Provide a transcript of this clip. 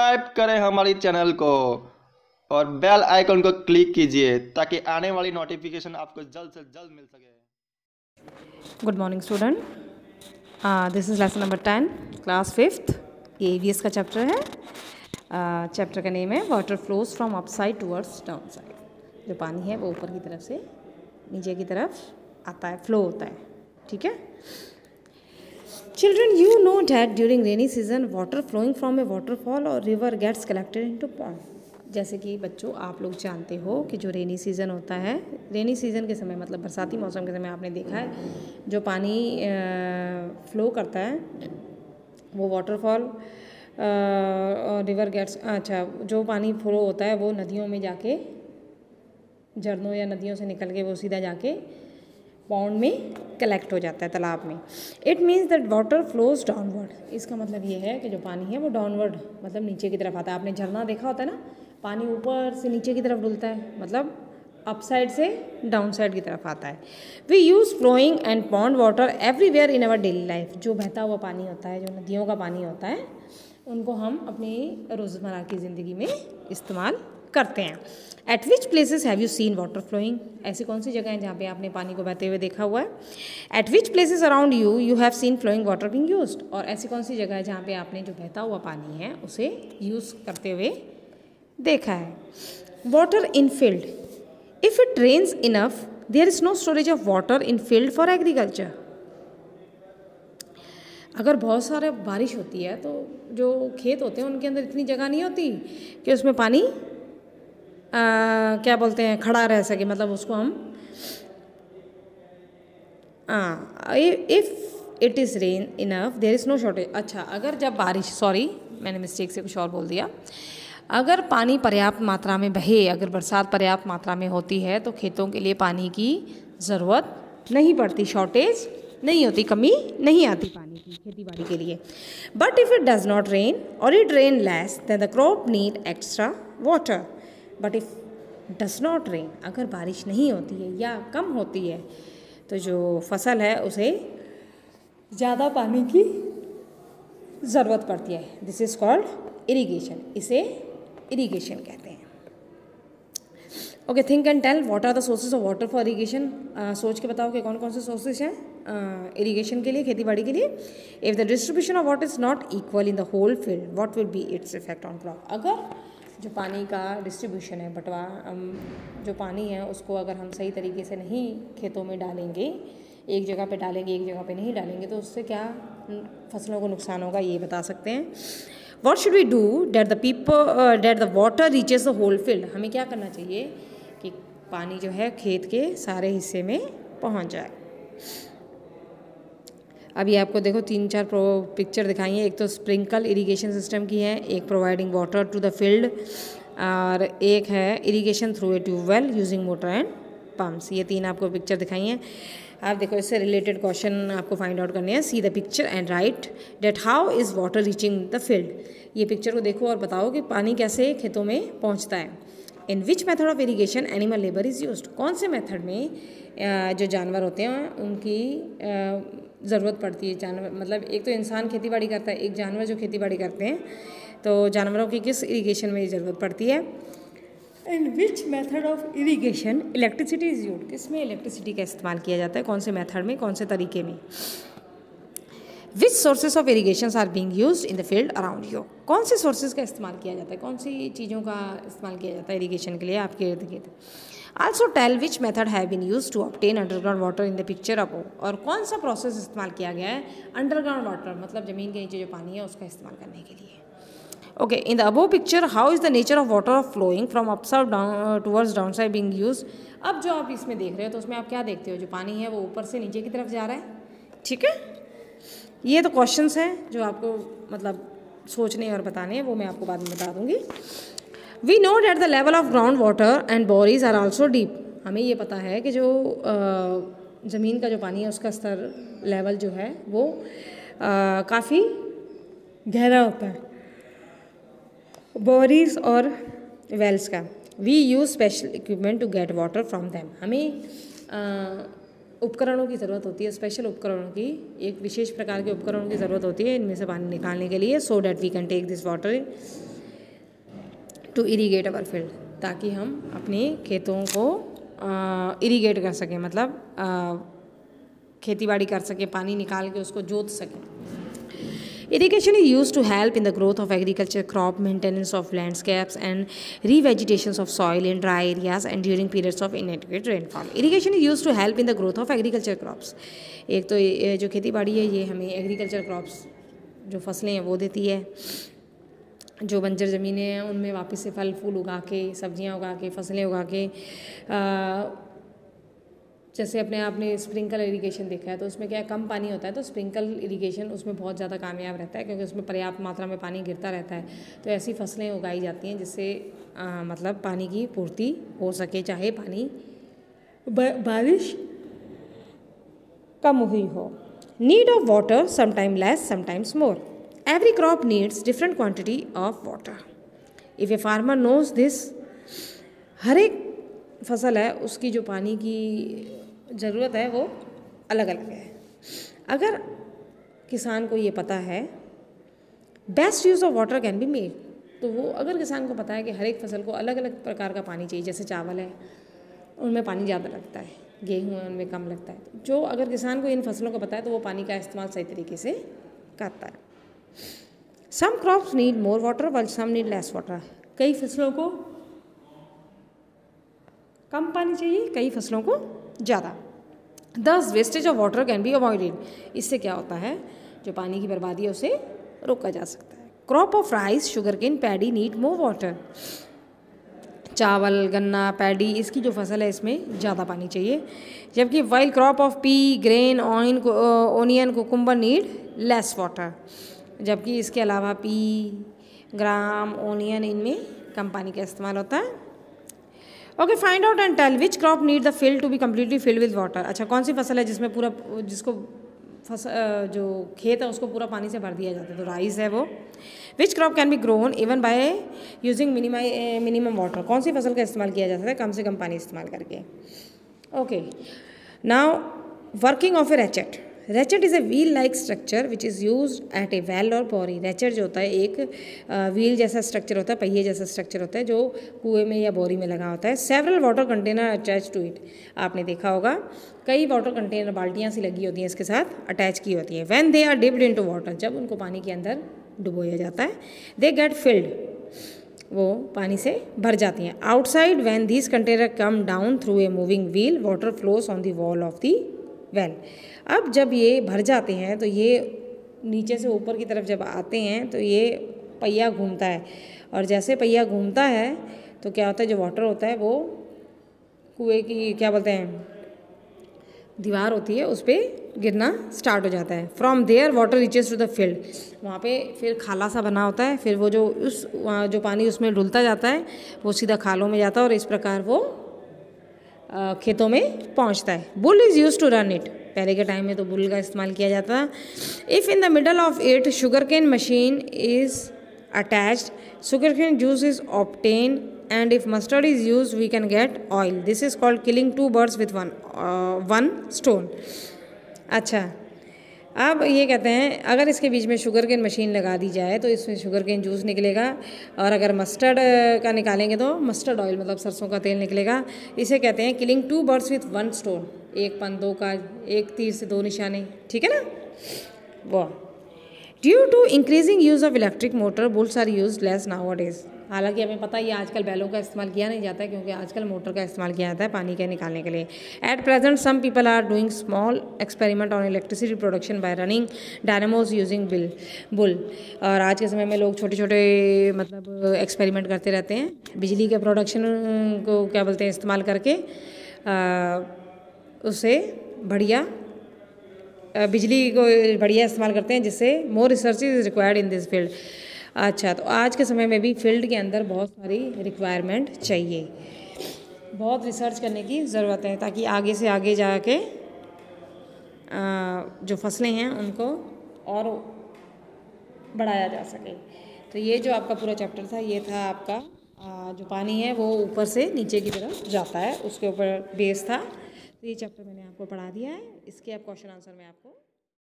Subscribe करें हमारी channel को और बेल आइकन को क्लिक कीजिए ताकि आने वाली नोटिफिकेशन आपको जल्द से जल्द मिल सके। Good morning student, this is lesson number 10 class 5th। ये EVS का चैप्टर है। चैप्टर का नेम है water flows from upside towards down side. जो पानी है वो ऊपर की तरफ से नीचे की तरफ आता है, फ्लो होता है। ठीक है children, you know that during rainy season water flowing from a waterfall और river gets collected into pond. जैसे कि बच्चों आप लोग जानते हो कि जो रेनी सीज़न होता है, रेनी सीज़न के समय मतलब बरसाती मौसम के समय आपने देखा है जो पानी फ्लो करता है वो वाटरफॉल और रिवर गेट्स, अच्छा जो पानी फ्लो होता है वो नदियों में जाके, झरनों या नदियों से निकल के वो सीधा जाके पॉन्ड में कलेक्ट हो जाता है, तालाब में। It means that water flows downward. इसका मतलब ये है कि जो पानी है वो डाउनवर्ड मतलब नीचे की तरफ आता है। आपने झरना देखा होता है ना, पानी ऊपर से नीचे की तरफ डुलता है, मतलब अप साइड से डाउन साइड की तरफ आता है। We use flowing and pond water everywhere in our daily life. जो बहता हुआ पानी होता है, जो नदियों का पानी होता है, उनको हम अपनी रोज़मर्रा की ज़िंदगी में इस्तेमाल करते हैं। At which places have you seen water flowing? ऐसी कौन सी जगह है जहाँ पे आपने पानी को बहते हुए देखा हुआ है? At which places around you you have seen flowing water being used? और ऐसी कौन सी जगह है जहाँ पे आपने जो बहता हुआ पानी है उसे यूज़ करते हुए देखा है? Water in field, if it rains enough there is no storage of water in field for agriculture. अगर बहुत सारा बारिश होती है तो जो खेत होते हैं उनके अंदर इतनी जगह नहीं होती कि उसमें पानी क्या बोलते हैं खड़ा रह सके, मतलब उसको हम if it is rain enough there is no shortage. अच्छा, अगर जब बारिश, सॉरी मैंने मिस्टेक से कुछ और बोल दिया। अगर पानी पर्याप्त मात्रा में बहे, अगर बरसात पर्याप्त मात्रा में होती है तो खेतों के लिए पानी की ज़रूरत नहीं पड़ती, शॉर्टेज नहीं होती, कमी नहीं आती पानी की खेती बाड़ी के लिए। But if it does not rain और it rain less then the crop need extra water. But if does not rain, अगर बारिश नहीं होती है या कम होती है तो जो फसल है उसे ज़्यादा पानी की ज़रूरत पड़ती है। This is called irrigation. इसे इरीगेशन कहते हैं। Okay, think and tell what are the sources of water for irrigation. सोच के बताओ कि कौन कौन से सोर्सेज हैं इरीगेशन के लिए, खेती बाड़ी के लिए। If the distribution of water is not equal in the whole field what will be its effect on crop. अगर जो पानी का डिस्ट्रीब्यूशन है, बंटवा, जो पानी है उसको अगर हम सही तरीके से नहीं खेतों में डालेंगे, एक जगह पे डालेंगे एक जगह पे नहीं डालेंगे तो उससे क्या फसलों को नुकसान होगा, ये बता सकते हैं। What should we do that the water reaches the whole field? हमें क्या करना चाहिए कि पानी जो है खेत के सारे हिस्से में पहुंच जाए। अभी आपको देखो 3-4 पिक्चर दिखाई है। एक तो स्प्रिंकल इरिगेशन सिस्टम की है, एक providing water to the field, और एक है irrigation through a tubewell using motor and pumps. ये 3 आपको पिक्चर दिखाई हैं। आप देखो, इससे रिलेटेड क्वेश्चन आपको फाइंड आउट करने हैं। See the picture and write that how is water reaching the field. ये पिक्चर को देखो और बताओ कि पानी कैसे खेतों में पहुँचता है। In which method of irrigation animal labour is used? कौन से मेथड में जो जानवर होते हैं उनकी ज़रूरत पड़ती है? जानवर मतलब एक तो इंसान खेती बाड़ी करता है, एक जानवर जो खेती बाड़ी करते हैं, तो जानवरों की किस इरीगेशन में ज़रूरत पड़ती है? In which method of irrigation electricity is used? किस में इलेक्ट्रिसिटी का इस्तेमाल किया जाता है, कौन से मेथड में, कौन से तरीके में? Which sources of irrigation are being used in the field around you? कौन से सोर्सेज का इस्तेमाल किया जाता है, कौन सी चीज़ों का इस्तेमाल किया जाता है इरीगेशन के लिए आपके इर्द गिर्द? Also tell which method have been use to obtain underground water in the picture above? और कौन सा प्रोसेस इस्तेमाल किया गया है अंडरग्राउंड वाटर मतलब ज़मीन के नीचे जो पानी है उसका इस्तेमाल करने के लिए? Okay, in the above picture how is the nature of water of flowing from upside down towards down side being use? अब जो आप इसमें देख रहे हो तो उसमें आप क्या देखते हो? जो पानी है वो ऊपर से नीचे की तरफ जा रहा है। ठीक है, ये तो क्वेश्चंस हैं जो आपको मतलब सोचने और बताने हैं, वो मैं आपको बाद में बता दूंगी। We know that the level of ground water and bores are also deep. हमें ये पता है कि जो ज़मीन का जो पानी है उसका स्तर, लेवल जो है वो काफ़ी गहरा होता है, बोरीज और वेल्स का। We use special equipment to get water from them. हमें उपकरणों की ज़रूरत होती है, स्पेशल उपकरणों की, एक विशेष प्रकार के उपकरणों की ज़रूरत होती है इनमें से पानी निकालने के लिए, so that we can take this water to irrigate our field, ताकि हम अपने खेतों को इरीगेट कर सकें, मतलब खेती बाड़ी कर सकें, पानी निकाल के उसको जोत सकें। Irrigation is used to help in the growth of agriculture, crop maintenance of landscapes and revegetations of soil in dry areas and during periods of inadequate rainfall. Irrigation is used to help in the growth of agriculture crops. एक तो ये जो खेती बाड़ी है ये हमें agriculture crops जो फसलें हैं वो देती है, जो बंजर ज़मीनें हैं उनमें वापस से फल फूल उगा के, सब्जियां उगा के, फसलें उगा के, जैसे अपने आपने स्प्रिंकल इरिगेशन देखा है तो उसमें क्या कम पानी होता है, तो स्प्रिंकल इरिगेशन उसमें बहुत ज़्यादा कामयाब रहता है क्योंकि उसमें पर्याप्त मात्रा में पानी गिरता रहता है। तो ऐसी फसलें उगाई जाती हैं जिससे मतलब पानी की पूर्ति हो सके, चाहे पानी बारिश कम हुई हो। Need of water sometime less sometimes more. Every crop needs different quantity of water. If a farmer knows this, हर एक फसल है उसकी जो पानी की ज़रूरत है वो अलग अलग है। अगर किसान को ये पता है, best use of water can be made, तो वो अगर किसान को पता है कि हर एक फसल को अलग अलग प्रकार का पानी चाहिए, जैसे चावल है उनमें पानी ज़्यादा लगता है, गेहूँ है उनमें कम लगता है, जो अगर किसान को इन फसलों को पता है तो वो पानी का इस्तेमाल सही तरीके से करता है। Some crops need more water while some need less water. कई फसलों को कम पानी चाहिए, कई फसलों को ज़्यादा। दस wastage of water can be avoided. इससे क्या होता है, जो पानी की बर्बादी है उसे रोका जा सकता है। Crop of rice, sugar cane, paddy need more water. चावल, गन्ना, पैडी, इसकी जो फसल है इसमें ज़्यादा पानी चाहिए, जबकि while crop of P, grain, onion, cucumber need less water. जबकि इसके अलावा पी, ग्राम, ओनियन, इनमें कम पानी का इस्तेमाल होता है। Okay, find out and tell which crop need the field to be completely filled with water. अच्छा, कौन सी फसल है जिसमें पूरा, जिसको जो खेत है उसको पूरा पानी से भर दिया जाता है, तो राइस है वो। Which crop can be grown even by using minimum water. कौन सी फसल का इस्तेमाल किया जा सकता है कम से कम पानी इस्तेमाल करके। Okay, now working of a ratchet. Ratchet is a wheel like structure which is use at a well और बोरी। रैचेट जो होता है एक व्हील जैसा स्ट्रक्चर होता है, पहिए जैसा स्ट्रक्चर होता है जो कुएं में या बोरी में लगा होता है। Several water container attach to it. आपने देखा होगा कई वाटर कंटेनर, बाल्टियाँ सी लगी होती हैं इसके साथ अटैच की होती हैं। When they are dipped into water, जब उनको पानी के अंदर डुबोया जाता है, दे गेट फिल्ड, वो पानी से भर जाती हैं। Outside when these container come down through a moving wheel, water flows on the wall of the well. अब जब ये भर जाते हैं तो ये नीचे से ऊपर की तरफ जब आते हैं तो ये पहिया घूमता है, और जैसे पहिया घूमता है तो क्या होता है, जो वाटर होता है वो कुएं की क्या बोलते हैं दीवार होती है उस पर गिरना स्टार्ट हो जाता है। From there water reaches to the field. वहाँ पे फिर खाला सा बना होता है, फिर वो जो जो पानी उसमें डुलता जाता है वो सीधा खालों में जाता है और इस प्रकार वो खेतों में पहुंचता है। Bull is use to run it. पहले के टाइम में तो बुल का इस्तेमाल किया जाता था। If in the middle of it sugar cane machine is attached, sugar cane juice is obtain, and if mustard is use we can get oil. This is called killing two birds with one stone. अच्छा, अब ये कहते हैं अगर इसके बीच में sugar cane machine लगा दी जाए तो इसमें शुगर केन जूस निकलेगा, और अगर मस्टर्ड का निकालेंगे तो मस्टर्ड ऑयल मतलब सरसों का तेल निकलेगा। इसे कहते हैं killing two birds with one stone. एक पन दो का, एक तीर से दो निशाने, ठीक है ना। वो due to increasing use of electric motor, bulls are use less now days. हालांकि हमें पता ही आजकल बैलों का इस्तेमाल किया नहीं जाता है क्योंकि आजकल मोटर का इस्तेमाल किया जाता है पानी के निकालने के लिए। At present some people are doing small experiment on electricity production by running dynamos using bull. और आज के समय में लोग छोटे छोटे मतलब एक्सपेरिमेंट करते रहते हैं बिजली के प्रोडक्शन को क्या बोलते हैं इस्तेमाल करके, उससे बढ़िया बिजली को बढ़िया इस्तेमाल करते हैं, जिससे more research is required in this field. अच्छा, तो आज के समय में भी फील्ड के अंदर बहुत सारी रिक्वायरमेंट चाहिए, बहुत रिसर्च करने की ज़रूरत है ताकि आगे से आगे जाके जो फसलें हैं उनको और बढ़ाया जा सके। तो ये जो आपका पूरा चैप्टर था ये था आपका जो पानी है वो ऊपर से नीचे की तरफ जाता है उसके ऊपर बेस था। तो ये चैप्टर मैंने आपको पढ़ा दिया है। इसके अब क्वेश्चन आंसर मैं आपको